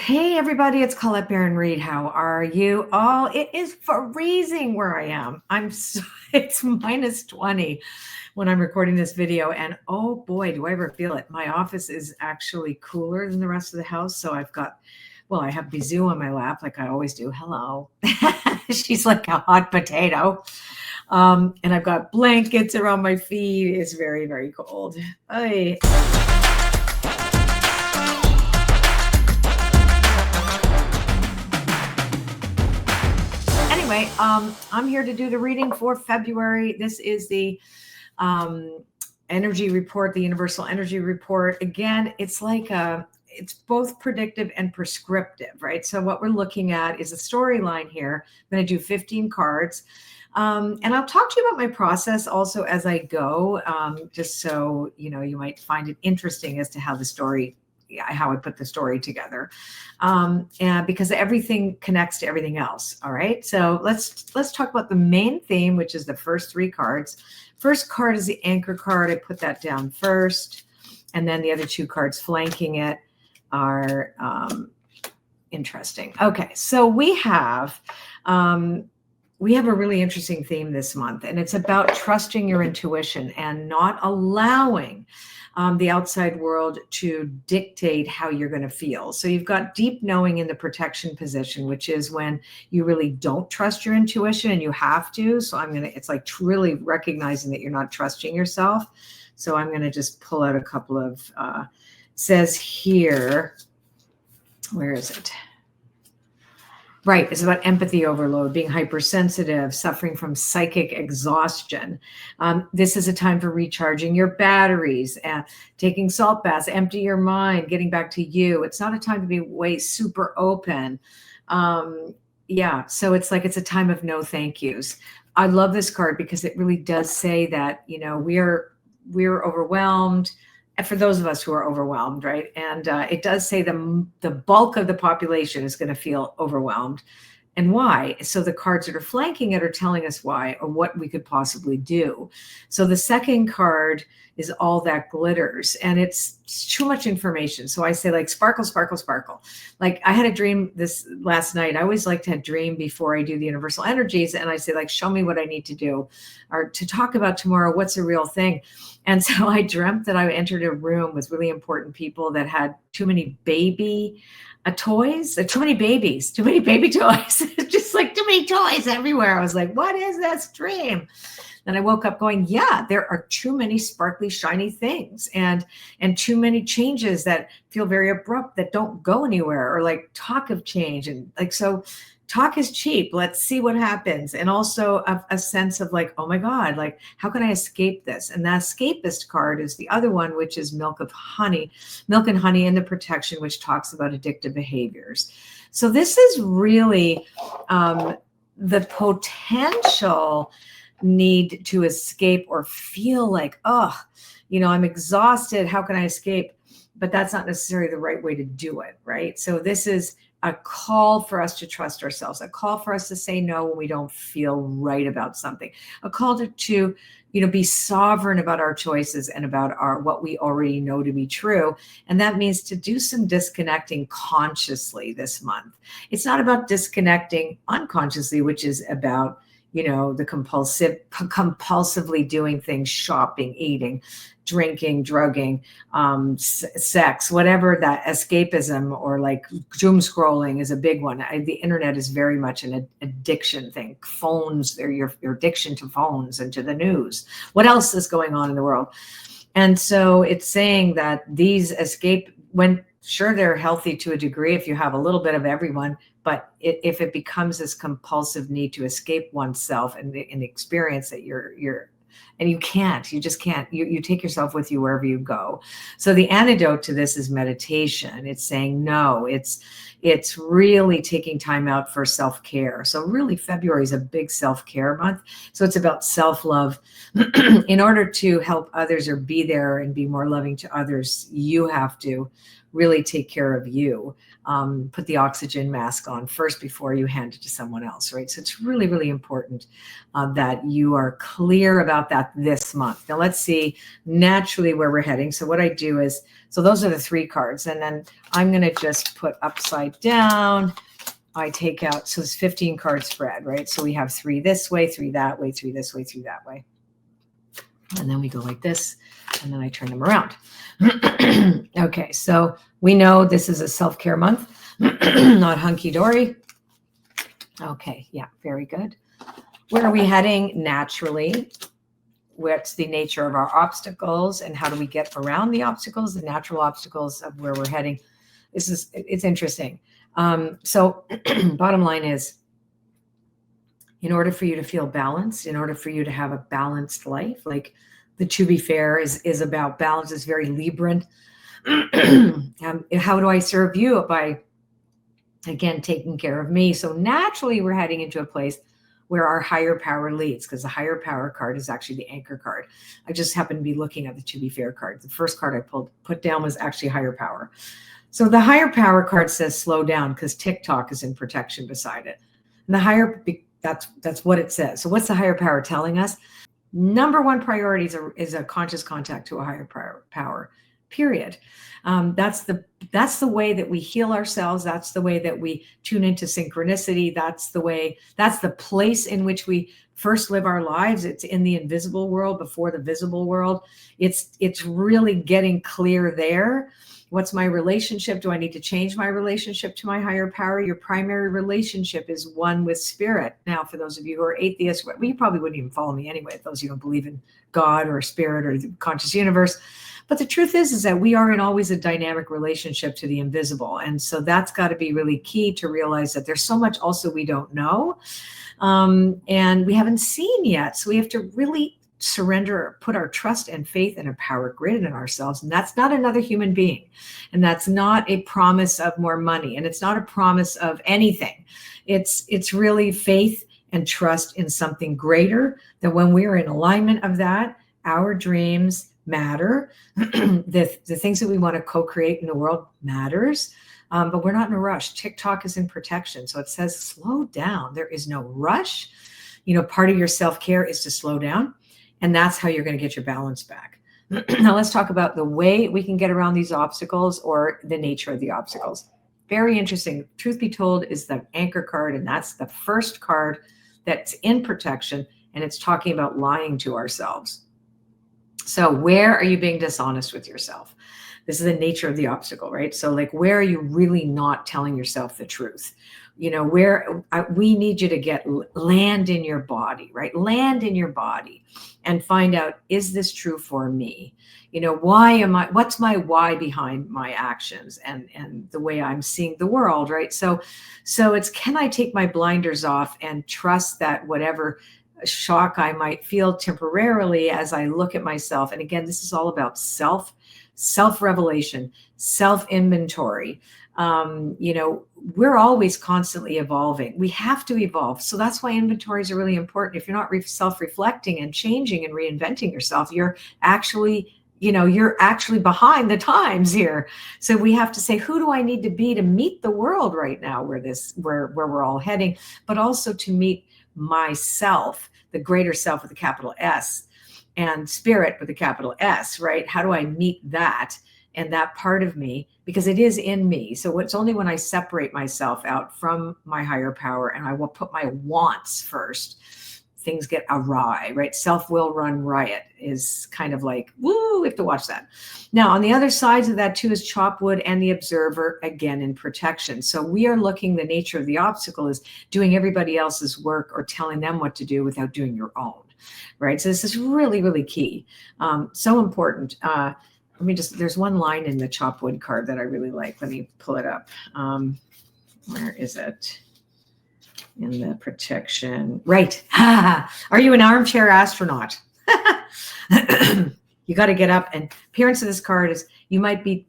Hey everybody, it's Colette Baron-Reid. How are you? Oh, it is freezing where I am. It's minus 20 when I'm recording this video, and oh boy, do I ever feel it. My office is actually cooler than the rest of the house. So I have Bizou on my lap like I always do. Hello. She's like a hot potato. And I've got blankets around my feet. It's very, very cold. Anyway, I'm here to do the reading for February. This is the energy report, the universal energy report. Again, it's both predictive and prescriptive, right? So what we're looking at is a storyline here. I'm going to do 15 cards. And I'll talk to you about my process also as I go, just so, you might find it interesting as to how I put the story together, and because everything connects to everything else. All right, so let's talk about the main theme, which is the first three cards. First card is the anchor card. I put that down first, and then the other two cards flanking it are interesting. Okay, so we have a really interesting theme this month, and it's about trusting your intuition and not allowing the outside world to dictate how you're going to feel. So you've got deep knowing in the protection position, which is when you really don't trust your intuition and you have to. So it's like really recognizing that you're not trusting yourself. So I'm going to just pull out a couple of, says here, where is it? Right, it's about empathy overload, being hypersensitive, suffering from psychic exhaustion. This is a time for recharging your batteries, taking salt baths, empty your mind, getting back to you. It's not a time to be way super open. So it's a time of no thank yous. I love this card because it really does say that, we're overwhelmed. And for those of us who are overwhelmed, right? And it does say the bulk of the population is going to feel overwhelmed. And why? So the cards that are flanking it are telling us why or what we could possibly do. So the second card is all that glitters, and it's too much information. So I say sparkle, sparkle, sparkle. Like I had a dream this last night. I always like to have a dream before I do the universal energies. And I say show me what I need to do or to talk about tomorrow. What's a real thing? And so I dreamt that I entered a room with really important people that had too many baby toys, too many baby toys, just too many toys everywhere. I was like, what is this dream? Then I woke up going, yeah, there are too many sparkly, shiny things and too many changes that feel very abrupt that don't go anywhere, or talk of change. And so talk is cheap. Let's see what happens. And also a sense of oh my God, how can I escape this? And that escapist card is the other one, which is milk and honey and the protection, which talks about addictive behaviors. So this is really the potential need to escape or feel I'm exhausted. How can I escape? But that's not necessarily the right way to do it, right? So this is a call for us to trust ourselves, a call for us to say no when we don't feel right about something, a call to be sovereign about our choices and about what we already know to be true. And that means to do some disconnecting consciously this month. It's not about disconnecting unconsciously, which is about the compulsively doing things, shopping, eating, drinking, drugging, sex, whatever that escapism or doom scrolling is a big one. The internet is very much an addiction thing. Phones, your addiction to phones and to the news. What else is going on in the world? And so it's saying that these sure, they're healthy to a degree if you have a little bit of everyone, but if it becomes this compulsive need to escape oneself and the experience that and you just can't, you take yourself with you wherever you go. So the antidote to this is meditation. It's saying no. It's really taking time out for self-care. So really February is a big self-care month. So it's about self-love. In order to help others or be there and be more loving to others, you have to really take care of you. Put the oxygen mask on first before you hand it to someone else, right? So it's really, really important that you are clear about that this month. Now let's see naturally where we're heading. So what I do is, so those are the 3 cards, and then I'm going to just put upside down. I take out, so it's 15 card spread, right? So we have 3 this way, 3 that way, 3 this way, 3 that way. And then we go like this, and then I turn them around. Okay, so we know this is a self-care month, not hunky-dory. Okay, yeah, very good. Where are we heading naturally? What's the nature of our obstacles, and how do we get around the obstacles, the natural obstacles of where we're heading? It's interesting. So bottom line is, in order for you to feel balanced, in order for you to have a balanced life, like the To Be Fair is about balance, is very Libran. How do I serve you? By, again, taking care of me. So naturally we're heading into a place where our higher power leads, because the higher power card is actually the anchor card. I just happened to be looking at the To Be Fair card. The first card I put down was actually higher power. So the higher power card says slow down, because TikTok is in protection beside it. And the higher, that's what it says. So what's the higher power telling us? Number 1 priority is a conscious contact to a higher power, period. That's the way that we heal ourselves. That's the way that we tune into synchronicity. That's the place in which we first live our lives. It's in the invisible world before the visible world. It's really getting clear there. What's my relationship? Do I need to change my relationship to my higher power? Your primary relationship is one with spirit. Now, for those of you who are atheists, well, you probably wouldn't even follow me anyway, those who don't believe in God or spirit or the conscious universe. But the truth is that we are in always a dynamic relationship to the invisible. And so that's got to be really key to realize that there's so much also we don't know, and we haven't seen yet. So we have to really surrender, put our trust and faith in a power greater than ourselves. And that's not another human being. And that's not a promise of more money. And it's not a promise of anything. It's really faith and trust in something greater, that when we are in alignment of that, our dreams matter. The things that we want to co-create in the world matters. But we're not in a rush. TikTok is in protection. So it says, slow down. There is no rush. Part of your self-care is to slow down. And that's how you're going to get your balance back. Now let's talk about the way we can get around these obstacles, or the nature of the obstacles. Very interesting. Truth be told is the anchor card, and that's the first card that's in protection, and it's talking about lying to ourselves. So where are you being dishonest with yourself? This is the nature of the obstacle, right? So like, where are you really not telling yourself the truth? Where we need you to land in your body, right? Land in your body and find out, is this true for me? What's my why behind my actions and the way I'm seeing the world, right? So it's, can I take my blinders off and trust that whatever shock I might feel temporarily as I look at myself, and again, this is all about self-revelation, self-inventory. We're always constantly evolving. We have to evolve. So that's why inventories are really important. If you're not self-reflecting and changing and reinventing yourself, you're actually behind the times here. So we have to say, who do I need to be to meet the world right now, where we're all heading, but also to meet myself, the greater self with a capital S, and spirit with a capital S, right? How do I meet that and that part of me? Because it is in me. So it's only when I separate myself out from my higher power and I will put my wants first, things get awry, right? Self-will run riot is kind of like, woo, we have to watch that. Now, on the other sides of that too is Chopwood and the Observer, again, in protection. So we are looking, the nature of the obstacle is doing everybody else's work or telling them what to do without doing your own, right? So this is really, really key. So important. There's one line in the Chopwood card that I really like. Let me pull it up. Where is it? In the protection, right? Are you an armchair astronaut? You got to get up. And appearance of this card is, you might be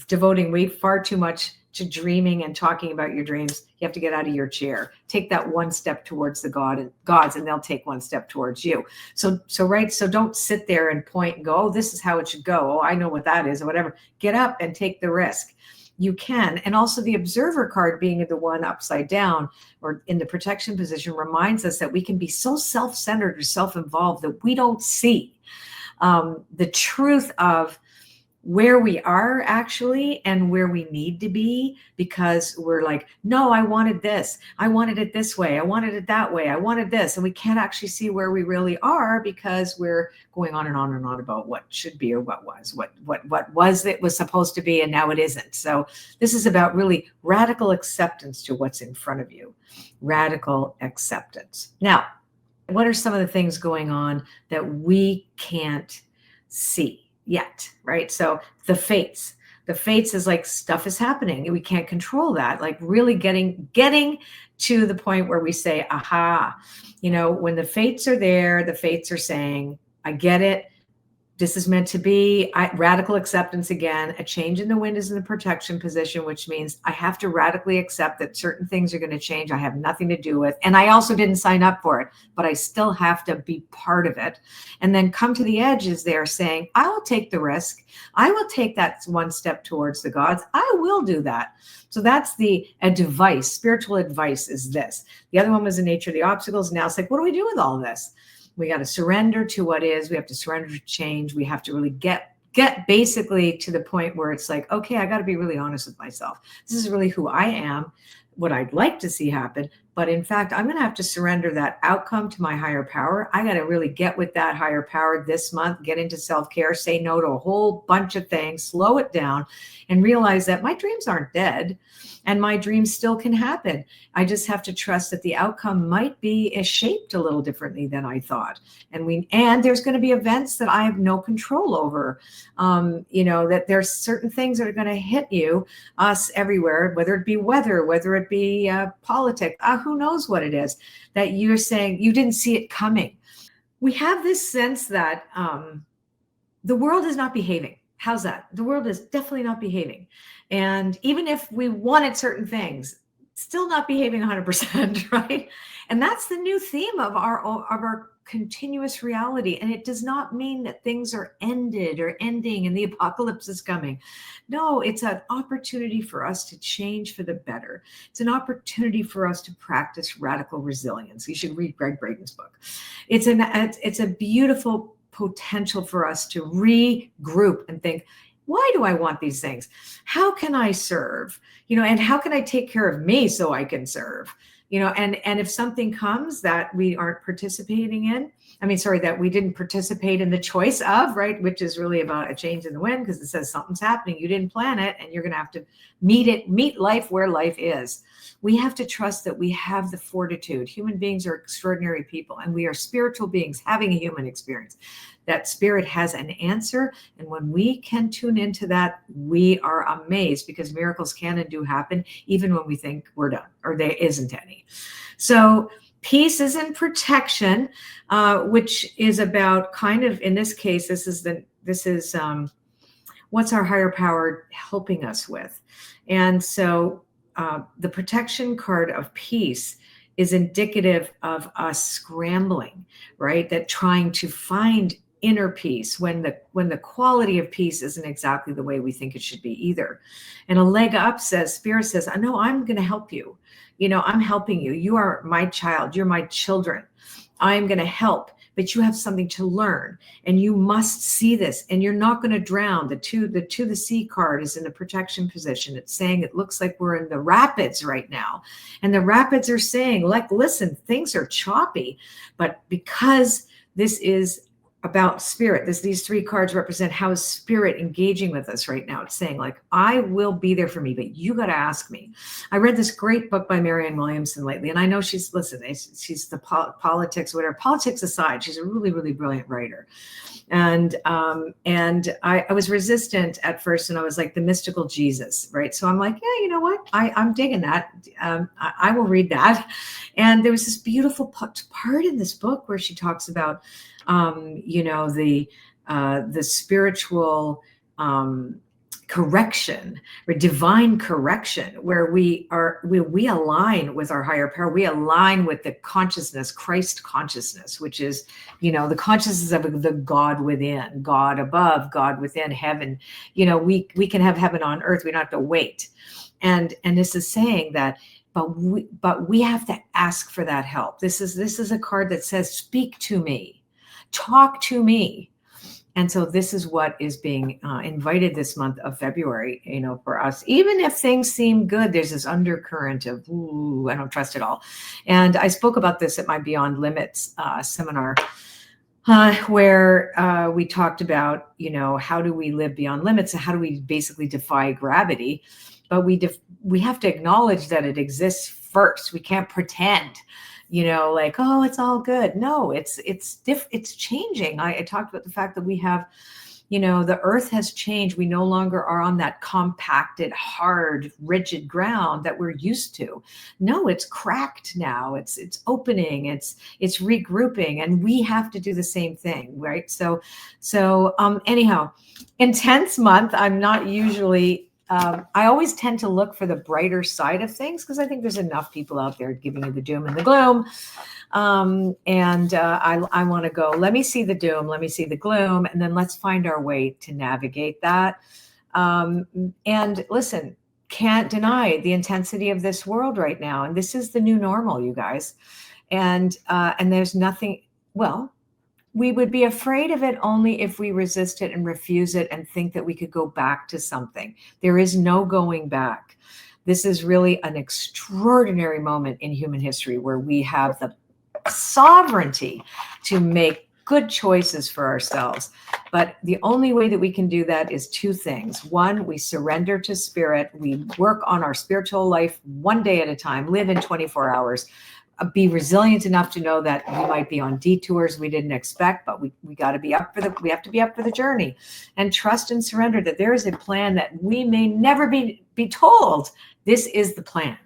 devoting far too much to dreaming and talking about your dreams, you have to get out of your chair. Take that one step towards the gods, and they'll take one step towards you. So don't sit there and point and go, oh, this is how it should go. Oh, I know what that is, or whatever. Get up and take the risk. You can. And also the observer card, being the one upside down or in the protection position, reminds us that we can be so self-centered or self-involved that we don't see the truth of where we are actually and where we need to be, because we're like, no, I wanted this. I wanted it this way. I wanted it that way. I wanted this. And we can't actually see where we really are because we're going on and on and on about what should be or what was it was supposed to be and now it isn't. So this is about really radical acceptance to what's in front of you. Radical acceptance. Now, what are some of the things going on that we can't see yet, right? So the fates is like stuff is happening. We can't control that. Like really getting to the point where we say, aha, when the fates are there, the fates are saying, I get it. This is meant to be. Radical acceptance again. A change in the wind is in the protection position, which means I have to radically accept that certain things are going to change I have nothing to do with. And I also didn't sign up for it, but I still have to be part of it. And then come to the edges there saying, I will take the risk. I will take that one step towards the gods. I will do that. So that's advice. Spiritual advice is this. The other one was the nature of the obstacles. Now it's like, what do we do with all of this? We got to surrender to what is. We have to surrender to change. We have to really get basically to the point where it's like, okay, I got to be really honest with myself. This is really who I am, what I'd like to see happen. But in fact, I'm going to have to surrender that outcome to my higher power. I got to really get with that higher power this month, get into self-care, say no to a whole bunch of things, slow it down, and realize that my dreams aren't dead and my dreams still can happen. I just have to trust that the outcome might be shaped a little differently than I thought. And there's going to be events that I have no control over. That there's certain things that are going to hit you, us everywhere, whether it be weather, whether it be politics, who knows what it is, that you're saying you didn't see it coming. We have this sense that the world is not behaving. How's that? The world is definitely not behaving. And even if we wanted certain things, still not behaving 100%, right? And that's the new theme of our continuous reality. And it does not mean that things are ended or ending and the apocalypse is coming. No, it's an opportunity for us to change for the better. It's an opportunity for us to practice radical resilience. You should read Greg Braden's book. It's a beautiful potential for us to regroup and think, why do I want these things? How can I serve? And how can I take care of me so I can serve? And if something comes that we aren't participating in, that we didn't participate in the choice of, right, which is really about a change in the wind, because it says something's happening, you didn't plan it, and you're going to have to meet life where life is. We have to trust that we have the fortitude. Human beings are extraordinary people, and we are spiritual beings having a human experience. That spirit has an answer, and when we can tune into that, we are amazed, because miracles can and do happen even when we think we're done or there isn't any. So peace is in protection, which is about kind of, in this case, this is what's our higher power helping us with. And so the protection card of peace is indicative of us scrambling, right? That trying to find inner peace when the quality of peace isn't exactly the way we think it should be either. And a leg up says, Spirit says, I know I'm going to help you. I'm helping you. You are my child. You're my children. I'm going to help, but you have something to learn, and you must see this, and you're not going to drown. The sea card is in the protection position. It's saying it looks like we're in the rapids right now, and the rapids are saying, like, listen, things are choppy, but because this is about spirit, these three cards represent how is spirit engaging with us right now. It's saying, like, I will be there for me, but you got to ask me. I read this great book by Marianne Williamson lately, and I know she's the politics, whatever, politics aside, she's a really, really brilliant writer. And I was resistant at first, and I was like, the mystical Jesus, right? So I'm like, yeah, you know what? I'm digging that. I will read that. And there was this beautiful part in this book where she talks about the spiritual correction, or divine correction, where we align with our higher power. We align with the consciousness, Christ consciousness, which is, the consciousness of the God within, God above, God within, heaven. We can have heaven on earth. We don't have to wait. And this is saying that, but we have to ask for that help. This is a card that says, speak to me, talk to me. And so this is what is being invited this month of February, for us. Even if things seem good, there's this undercurrent of, ooh, I don't trust it all. And I spoke about this at my Beyond Limits seminar, where we talked about, how do we live beyond limits? And how do we basically defy gravity? But we have to acknowledge that it exists first. We can't pretend, like, oh, it's all good. No, it's changing. I talked about the fact that we have, the earth has changed. We no longer are on that compacted, hard, rigid ground that we're used to. No, it's cracked now. It's opening. It's regrouping, and we have to do the same thing, right? So anyhow, intense month. I'm not usually. I always tend to look for the brighter side of things, because I think there's enough people out there giving you the doom and the gloom. I want to go, let me see the doom, let me see the gloom, and then let's find our way to navigate that. And listen, can't deny the intensity of this world right now. And this is the new normal, you guys. And there's nothing, well, we would be afraid of it only if we resist it and refuse it and think that we could go back to something. There is no going back. This is really an extraordinary moment in human history where we have the sovereignty to make good choices for ourselves. But the only way that we can do that is two things. One, we surrender to spirit. We work on our spiritual life one day at a time, live in 24 hours. Be resilient enough to know that we might be on detours we didn't expect, but we got to be up for we have to be up for the journey, and trust and surrender that there is a plan that we may never be told. This is the plan.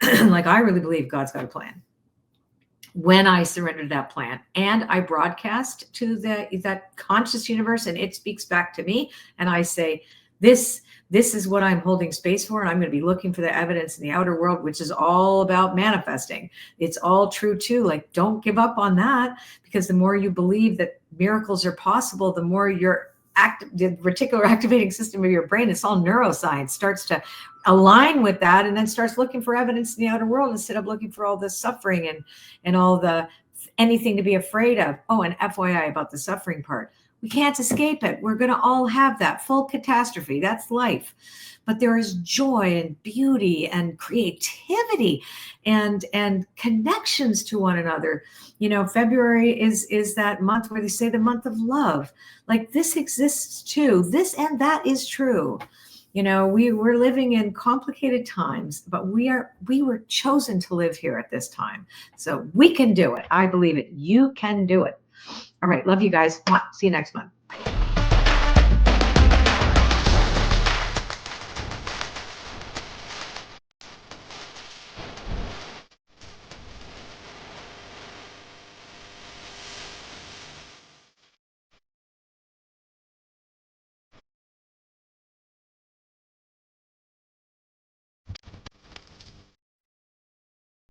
Like, I really believe God's got a plan. When I surrender that plan and I broadcast to that conscious universe, and it speaks back to me, and I say, this is what I'm holding space for, and I'm going to be looking for the evidence in the outer world, which is all about manifesting. It's all true too. Like, don't give up on that, because the more you believe that miracles are possible, the more the reticular activating system of your brain, it's all neuroscience, starts to align with that, and then starts looking for evidence in the outer world instead of looking for all the suffering and all the anything to be afraid of. Oh, and FYI about the suffering part. We can't escape it. We're going to all have that full catastrophe. That's life. But there is joy and beauty and creativity and connections to one another. February is that month where they say the month of love. Like, this exists too. This and that is true. We're living in complicated times, but we were chosen to live here at this time. So we can do it. I believe it. You can do it. All right. Love you guys. See you next month.